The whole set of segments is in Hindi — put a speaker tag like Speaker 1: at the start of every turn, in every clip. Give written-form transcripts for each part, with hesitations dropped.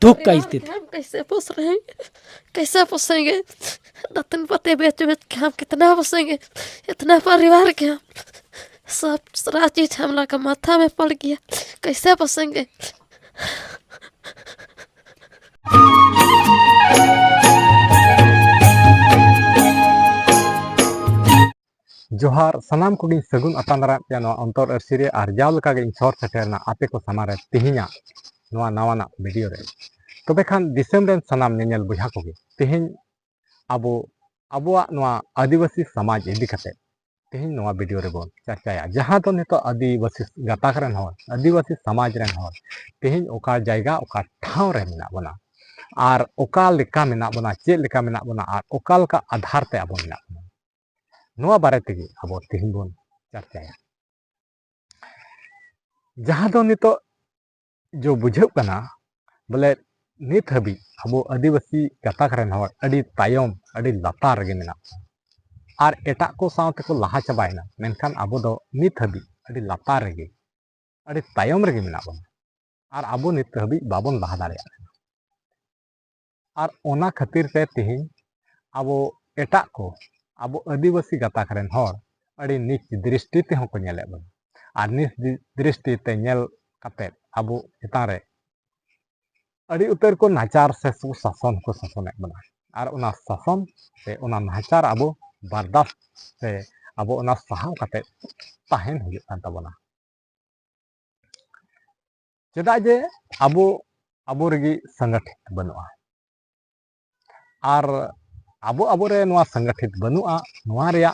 Speaker 1: दुख का स्थिति।
Speaker 2: हम कैसे पोस रहेंगे, कैसे पोसेंगे? नतन पते बेच बेच के हम कितना पोसेंगे? इतना परिवार के हम सब सारा चीज हम लोग का माथा में पड़ गया, कैसे पोसेंगे?
Speaker 3: जोहार सानाम को सगुन अतांदरा पे अंतर अर्सी आरजाव लेका सर सेटेरना आपे को सामारे तिहिना नवाना वीडियो रे तबे खान दिसम रेन सानाम नेल बुझा को तिहिन अबो अबोआ आदिवासी समाज इदी कते तिहिन वीडियो रे बोन चर्चाया जहां तो नितो आदिवासी गाताक रेन होर आदिवासी समाज रेन होर तिहिन ओका जायगा ओका ठाव रे मेना बना आर ओका लेका मेना बना चे लेका मेना बना आर ओका लेका आधार ते अबो मेना बना नोआ बारे तेगी अब तिहिन बोन चर्चाया जहां दो नितो जो बुझे कना बोले नित हबी अब आदिवासी गाताक रेन होर अडी तायम अडी लातार गे मेना आर एटा को सावते को लहा चाबायना मेनखान अब दो नित हबी अडी लातार गे अडी तायम रे मेना बना आर अब नित हबी बाबन लहा दाड़ेया आर ओना खातिर ते तिहिन अब एटा को अब आदिवासी गाताक रेन होर अडी नीच दृष्टि ते को नेले बन आर नीच दृष्टि ते नेल काते अब चेतान रे अडी उतर को नाचार से सुशासन को शासन बना आर ओना शासन से ओना नाचार अब बर्दाश्त से अब ओना सहाव काते ताहेन हुयुग कान ताबोना चेदा जे अब रेगी संगठित बनुआ आर अब रे नोआ संगठित बनुआ नोआ रेया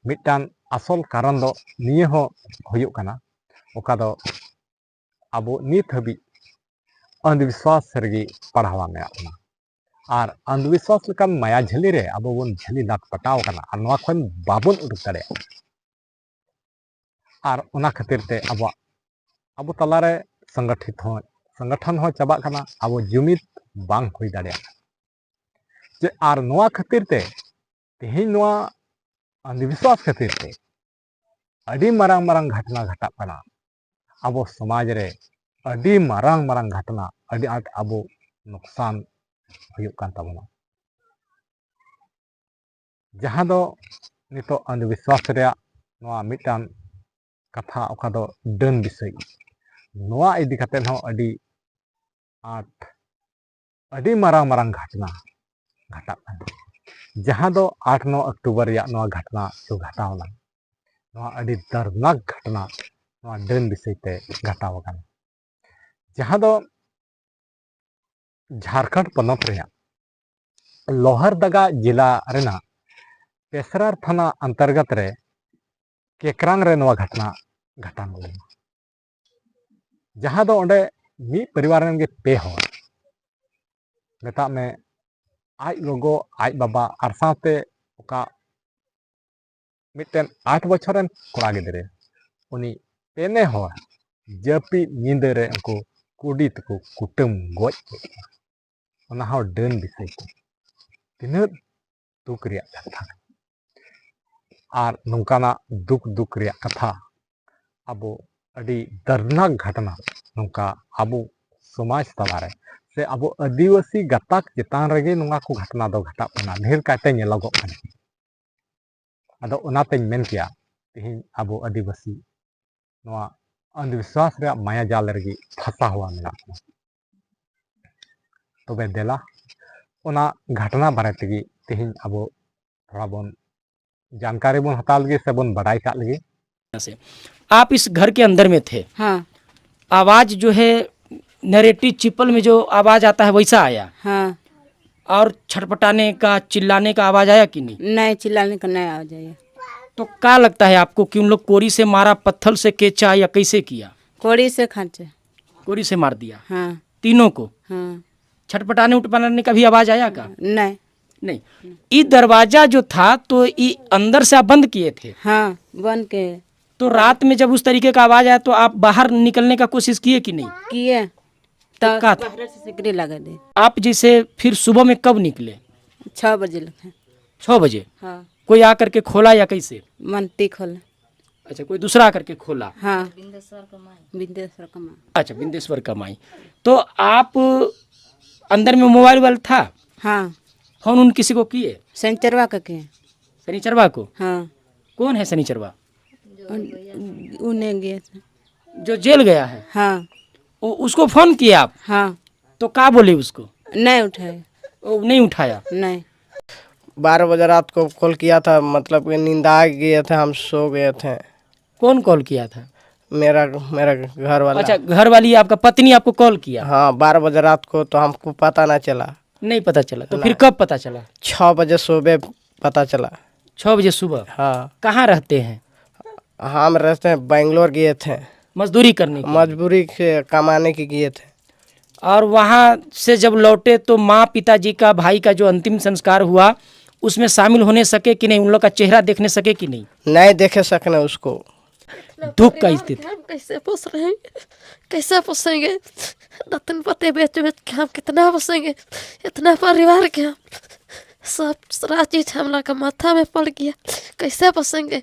Speaker 3: मिटान असल कारण दो निये हो हुयुग काना ओका दो अब नित हबी अंधविश्वास रेगी पढ़ावा मेना बना आर अंधविश्वास लेकान माया झली रे अब बन झली लात पटाव काना आर नोआ खन बाबन उडुक दाड़ेया आर ओना खातिर ते अब तलारे संगठन हो चाबा काना अब जुमिद बांग हुई दाड़ेया जे आर नोआ खातिर ते तेहिन नोआ अंधविश्वास खातिर ते अडी मारांग मारांग घटना घटा काना अब समाज रे अडी मारांग मारांग घटना अडी आट अब नुकसान हुयुग कान ताबोना जहां दो नितो अंधविश्वास रे नोआ मिटान कथा ओका दो डन विषय नोआ इदी काते हो अडी आट अडी मारांग मारांग घटना घटा जहां दो 8-9 अक्टूबर या नोआ घटना जो घटावना नोआ अडी दर्दनाक घटना नोआ डन विषय ते घटाव काना जहां दो झारखंड पनत रे लोहरदगा जिला रेना पेसरार थाना अंतर्गत रे केकरांग रे नोआ घटना घटान लेना जहां दो ओंडे मी परिवार रेन गे पे होर मेता में आज लोगो आज बाबा आर साथे ओका मिटन 8 बछरेन कोड़ा गिदरे उनी पेने होर जपी नींदे रे उनको कुडी तको कुटम गोज ओना हो डन विषय को तिना दुख रिया कथा आर नोंकाना दुख रिया कथा अब अडी दर्दनाक घटना नोंका अब समाज तलारे से अब आदिवासी गाताक चेतान रेगे नोंगा को घटना दो घटा पना ढेर काटे नेलोगो कना आदो ओनाते मेन किया तिहिन अब आदिवासी नोआ अंधविश्वास रे माया जाल रेगे फंसा हुआ मेना तबे देला ओना घटना बारे तेगी तिहिन अब थोड़ा बोन जानकारी बोन हताल लगे से बोन बड़ाई का लगे
Speaker 1: से आप इस घर के अंदर में थे।
Speaker 4: हाँ।
Speaker 1: आवाज जो है नरेटिव चिपल में जो आवाज आता है वैसा आया।
Speaker 4: हाँ।
Speaker 1: और छटपटाने का चिल्लाने का आवाज आया कि नहीं?
Speaker 4: नहीं, चिल्लाने का नहीं आवाज आया।
Speaker 1: तो क्या लगता है आपको कि उन लोग कोरी से मारा, पत्थर से केचा या कैसे किया?
Speaker 4: कोड़ी से खांचे।
Speaker 1: कोरी से मार दिया।
Speaker 4: हाँ।
Speaker 1: तीनों को?
Speaker 4: हाँ।
Speaker 1: छटपटाने उठपटाने का भी आवाज आया का?
Speaker 4: नहीं
Speaker 1: नहीं। ये दरवाजा जो था तो ये अंदर से आप बंद किए थे?
Speaker 4: हाँ, बंद के।
Speaker 1: तो रात में जब उस तरीके का आवाज आया तो आप बाहर निकलने का कोशिश किए कि नहीं?
Speaker 4: किए।
Speaker 1: तो
Speaker 4: बाहर से सिकड़ी लगा दे।
Speaker 1: आप जैसे फिर सुबह में कब निकले?
Speaker 4: 6 बजे लगे।
Speaker 1: 6 बजे?
Speaker 4: हाँ।
Speaker 1: कोई आकर के खोला या कैसे?
Speaker 4: मनती खोला।
Speaker 1: अच्छा, कोई दूसरा आकर के खोला?
Speaker 4: हाँ। बिंदेश्वर का माई।
Speaker 1: अच्छा, बिंदेश्वर का माई। तो आप अंदर में मोबाइल वाल था?
Speaker 4: हाँ,
Speaker 1: फोन उन किसी को किए?
Speaker 4: शनिचरवा का के।
Speaker 1: शनिचरवा को?
Speaker 4: हाँ,
Speaker 1: कौन है शनिचरवा?
Speaker 4: उन्हें गए थे।
Speaker 1: जो जेल गया है?
Speaker 4: हाँ,
Speaker 1: उसको फोन किया आप?
Speaker 4: हाँ,
Speaker 1: तो क्या बोले उसको?
Speaker 4: नहीं उठाए।
Speaker 1: वो नहीं उठाया?
Speaker 4: नहीं।
Speaker 5: 12 बजे रात को कॉल किया था, मतलब कि नींद आ गए थे, हम सो गए थे।
Speaker 1: कौन कॉल किया था?
Speaker 5: मेरा मेरा घर वाला।
Speaker 1: अच्छा, घर वाली आपका पत्नी आपको कॉल किया?
Speaker 5: हाँ, 12 बजे रात को, तो हमको पता ना चला।
Speaker 1: नहीं पता चला? तो फिर कब पता चला?
Speaker 5: 6 बजे सुबह पता चला।
Speaker 1: 6 बजे सुबह?
Speaker 5: हाँ।
Speaker 1: कहाँ रहते हैं?
Speaker 5: हम रहते हैं बेंगलोर गए थे,
Speaker 1: मजदूरी करने के लिए?
Speaker 5: मजबूरी से कमाने के गए थे।
Speaker 1: और वहाँ से जब लौटे तो माँ पिताजी का, भाई का जो अंतिम संस्कार हुआ उसमें शामिल होने सके कि नहीं? उन लोग का चेहरा देखने सके कि नहीं?
Speaker 5: नहीं देखे सकने उसको।
Speaker 1: दुख का स्थिति।
Speaker 2: हम कैसे पोस रहे हैं, कैसे पोसेंगे? रतन पते बेच बेच के हम कितना पोसेंगे? इतना परिवार के हम सब सारा चीज हमला का माथा में पड़ गया, कैसे पोसेंगे?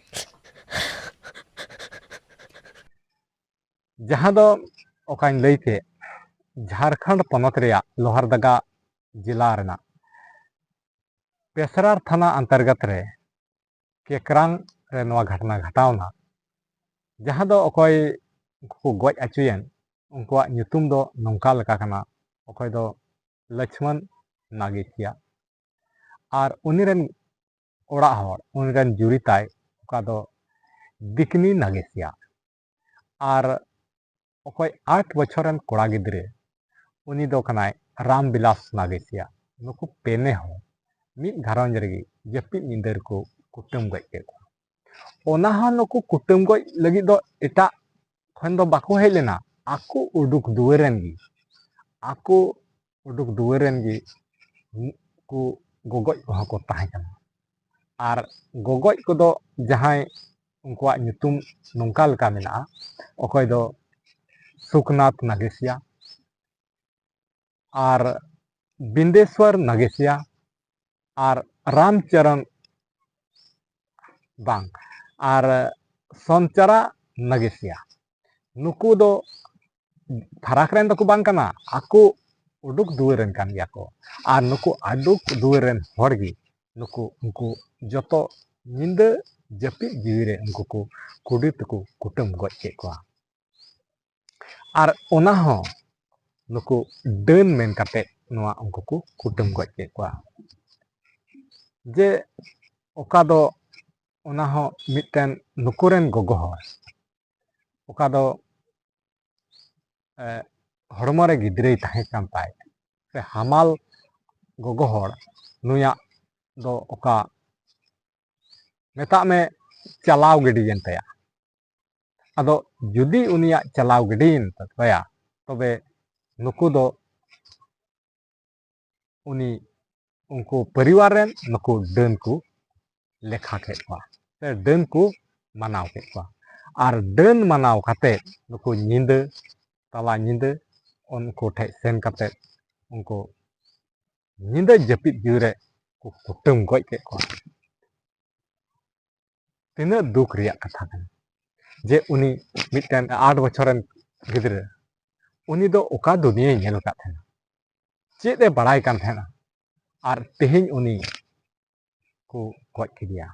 Speaker 3: जहाँ दो ओकाइन लई के झारखंड पनत रेया लोहारदगा जिला रेना पेसरार थाना अंतर्गत रे केकरांग रे नवा घटना घटावना, जहाँ दो ओकोय को गoj अचुयन उनकुआ ᱧᱩᱛᱩᱢ दो नोंका लका कना, ओकोय दो लक्ष्मण नागेसिया और उनिरेन ओड़ा हर उनिरेन जुरिताय ओका दो दिकनी नागेसिया और ओकोय 8 बछरन कोड़ा गिद्रे उनी दो कनाय रामबिलास नागेसिया। नुकु पेने हो मिद घारंज रेगी जपिद निंदर को कुटुम गoj के ओना हा नुकु कुटुम गoj लगी दो एटा खन दो बाको हेज लेना, आको उडुक दुआरेन गी, आको उडुक दुआरेन गी को गोगoj को को ताहे कना। और गोगoj को दो जहां उनकुआ ᱧᱩᱛᱩᱢ नोंका लका मेना, ओकोय दो सुखनाथ नागेसिया और बिंदेश्वर नागेसिया और रामचरण बांग और सोनचरा नागेसिया। नुकु दो फराक रेन दो बांग कना, आको उडुक दुआरेन कान गया को। और नुकु अडुक दुआरेन हड़गी नुकु उनको जतो निंद जपिद जीवी उनको को कुड़ी तको कुटुम गoj के को। और ओना हो नुकु डन मेन काटे नवा उनको को कुटुम गoj के को। जे ओका दो ओना हो मिटन नुकुरेन गोगो हो ओका दो हड़मो रे गिद्रे ताहे कान ताय से हमाल गोगो हड़ नुया दो ओका मेता में चलाव गिडियन तया। अदो जुदी उनिया चलाव गिडियन तया तबे नुकु दो उनी उनको परिवार रेन नुकु डन को लेखा के को से डन को मनाव के को। और डन मनाव खाते नुकु नींद तला नींद उनको ठे सेन काते उनको नींद जपिद जुरे को कुटुम गoj के को। तीना दुख रिया कथा कना जे उनी मिटन 8 बछरन गिद्रे उनी दो ओका दुनिया नेल का थे चेद ए बड़ाई कान थे और तेहें उनी को गoj किदिया।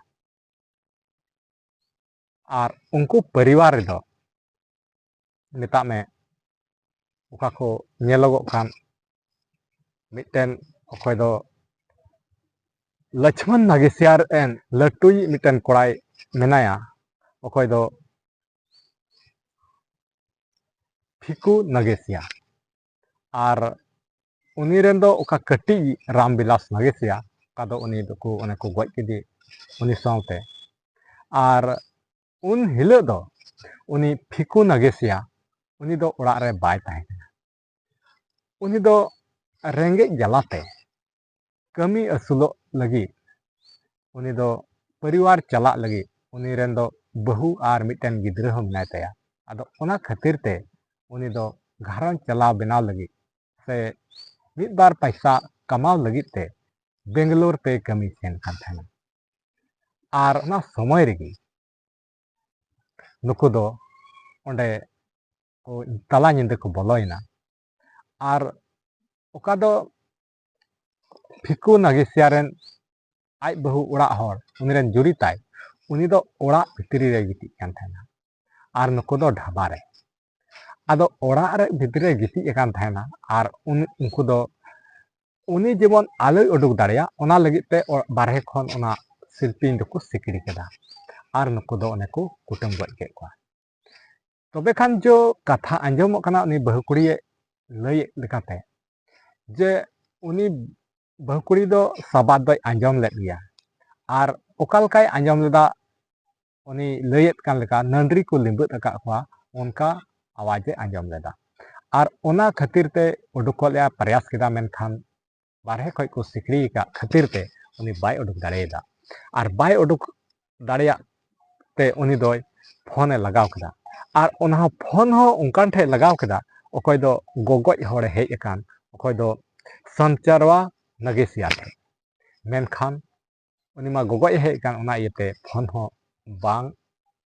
Speaker 3: और उनको परिवार दो नेता में ओका को नेलोगो कान मिटन ओकोय दो लक्ष्मण नागेसियार एन लटुई मिटन कोड़ाई मेनाया, ओकोय दो फिकू नागेसिया और उनी रेन दो ओका कटी रामबिलास नागेसिया का दो उनी दो को उन्हें को गoj किदी उनी साउते। और उन हिलो दो उनी फिकू नागेसिया उनी दो ओड़ा रे बाय ताहे कना। उनी दो रेंगे जलाते कमी असुलो लगी उनी दो परिवार चला लगी उनी रेन दो बहु और मिटन गिद्रे हो मिनाय तया। अदो ओना खातिर ते उनी दो घरन चलाव बनाव लगी से मिद बार पैसा कमाव लगी ते बेंगलोर ते कमी सेन कान थाना। और ओना समय रेगी नुकु दो ओंडे को तला निंदे को बोलोइना और ओका दो ᱯᱷᱤᱠᱩ ᱱᱟᱜᱮᱥᱤᱭᱟ ᱨᱮᱱ ᱟᱡ ᱵᱟᱹᱦᱩ ᱚᱲᱟᱜ ᱦᱚᱲ ᱩᱱᱤ ᱨᱮᱱ ᱡᱩᱨᱤ ᱛᱟᱭ ᱩᱱᱤ ᱫᱚ ᱚᱲᱟᱜ ᱵᱷᱤᱛᱨᱤ ᱨᱮ ᱜᱤᱛᱤᱡ ᱠᱟᱱ ᱛᱟᱦᱮᱱᱟ ᱟᱨ ᱱᱩᱠᱩ ᱫᱚ ᱰᱷᱟᱵᱟ ᱨᱮ ᱟᱫᱚ ᱚᱲᱟᱜ ᱨᱮ ᱵᱷᱤᱛᱨᱤ ᱨᱮ ᱜᱤᱛᱤᱡ ᱟᱠᱟᱱ ᱛᱟᱦᱮᱱᱟ ᱟᱨ ᱩᱱᱠᱩ ᱫᱚ उनी जेमन आलोय उडुक दाड़िया ओना लगित ते बारहे खन ओना शिल्पिन दको सिकड़ी केदा आर नुकु दो ओने को कुटुम गज के को तबे खान जो कथा आंजमोग कना उनी बहुकुड़ी लय लेकाते जे उनी बहुकुड़ी दो सबाद दो आंजम लेद गया आर ओकालकाय आंजम लेदा उनी लयत कान लेका नंदरी को लिंबत अका को उनका आवाजे आंजम लेदा आर ओना खातिर ते उडुकलिया प्रयास केदा मेनखान बारहे खय को सिकड़ी का खातिर ते उनी बाय उडुक दाड़ेदा आर बाय उडुक दाड़िया ते उनी दोय फोन लगाव केदा आर ओना फोन हो उनकान ठे लगाव केदा ओकय दो गोगoj होड़े हेज अकान ओकय दो संचरवा नगेसिया थे मेनखान उनी मा गोगoj हेज अकान ओना इयते फोन हो बांग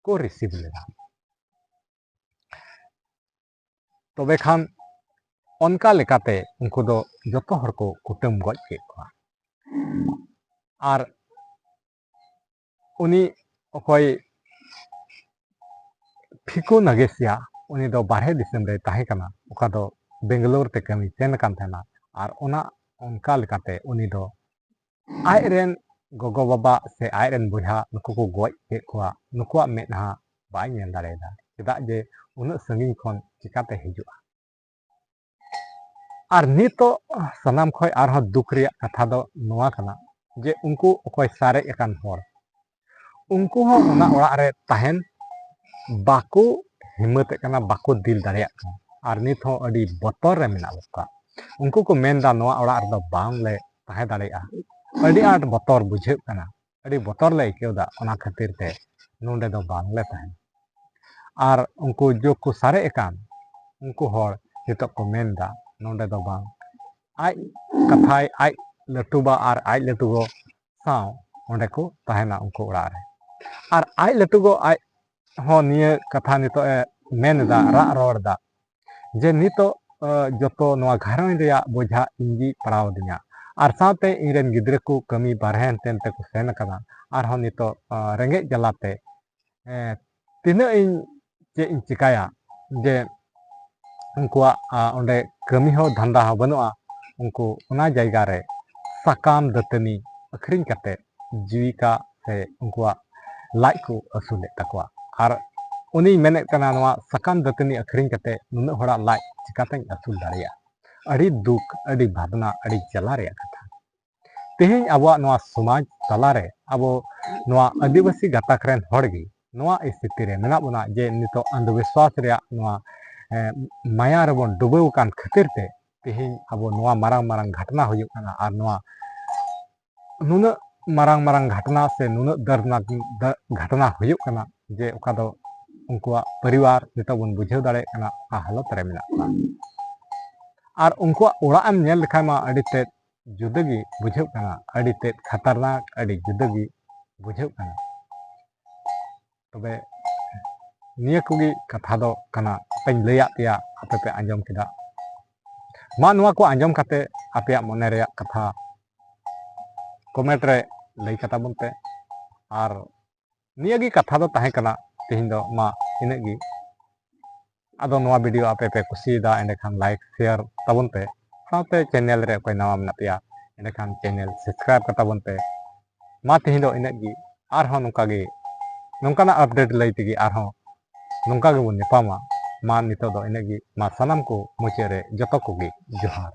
Speaker 3: को रिसीव लेदा तबे खान उनका लेकाते उनको दो जतो हर को कुटुम गज के को आर उनी ओकय फिको नगेसिया उनी दो बारहे दिसम रे ताहे कना ओका दो बेंगलोर ते कमी सेन कान थाना आर ओना उनका लेकाते उनी दो आय रेन गोगो बाबा से आय रेन बुढ़ा नुको को गज के को नुकुआ मेदहा बाय नेल दाड़ेदा चेदा जे उन संगिन खन चिकाते हिजुआ आर नितो सनाम खय आरह दुख रिया कथा दो नोआ कना जे उनको ओकय सारे एकान हर उनको हो ओना ओड़ा रे ताहेन बाको हिम्मत कना बाको दिल दाड़िया कना आर नित हो अडी बतर रे मेना लका उनको को मेनदा नोआ ओड़ा रे दो बांग ले ताहे दाड़िया अडी आट बतर बुझे कना अडी बतर ले केवदा ओना खातिर ते नोंडे दो बांग ले ताहेन आर उनको जो को सारे एकान उनको हर नितो को मेनदा नोंडे दो बांग आज कथाय आज लटुबा आर आज लटुगो साव ओंडे को ताहेना उनको ओड़ा रे आर आज लटुगो आज हो निये कथा नितो मेनदा रा रोड़दा जे नितो जतो नोआ घरन रिया बोझा इंजी पड़ाव दिया आर साथे इरेन गिद्रे को कमी बारहेन तेनते को सेन कदा आर हो नितो रेंगे जलाते तिना इन जे इन चिकाया जे उनकुआ ओंडे कमी हो धंधा हो बनुआ उनको उना जायगा रे साकाम दतनी अखरिन कते जीविका से उनकुआ लाइक को असुले तकवा आर उनी मेने कना नोआ साकाम दतनी अखरिन कते नुना होड़ा लाइक चिकाते असुल दाड़िया अड़ी दुख अड़ी भावना अड़ी जला रे कथा तेहें आबो नोआ समाज तला रे आबो नोआ आदिवासी गाताक रेन हड़गी नोआ स्थिति रे मेना बना जे नितो अंधविश्वास रे नोआ माया रेबन डुबेव कान खातिर ते तेहें आबो नोआ मारांग मारांग घटना हुयुग काना आर नोआ नुना मारांग मारांग घटना से नुना दर्दनाक घटना हुयुग काना जे ओका दो उनकुआ परिवार नितो बन बुझेव दाड़े काना हालत रे मेना आर उनकुआ ओड़ा एम नेल लेखा मा अडी ते जुदगी बुझेव काना अडी ते खतरनाक अडी जुदगी बुझेव काना तबे निया कोगी कथा दो काना पेन लैया तिया आपे पे आंजम केदा मा नुआ को आंजम काते आपे मने रे कथा कमेंट रे लई कता बनते आर निया गी कथा दो ताहे काना तेहिं दो मा इनेगी आदो नोआ वीडियो आपे पे कुसीदा एंडे खान लाइक शेयर ताबनते साथे चैनल रे कोई नवा मना पिया एंडे खान चैनल सब्सक्राइब कता बनते मा तेहिं दो इनेगी आर हो नुकागी नुकाना अपडेट लई तिगी आर हो नुका गे बन नेपामा मा नितो दो इनेगी मा सनम को मुचे रे जतो कोगी जोहार।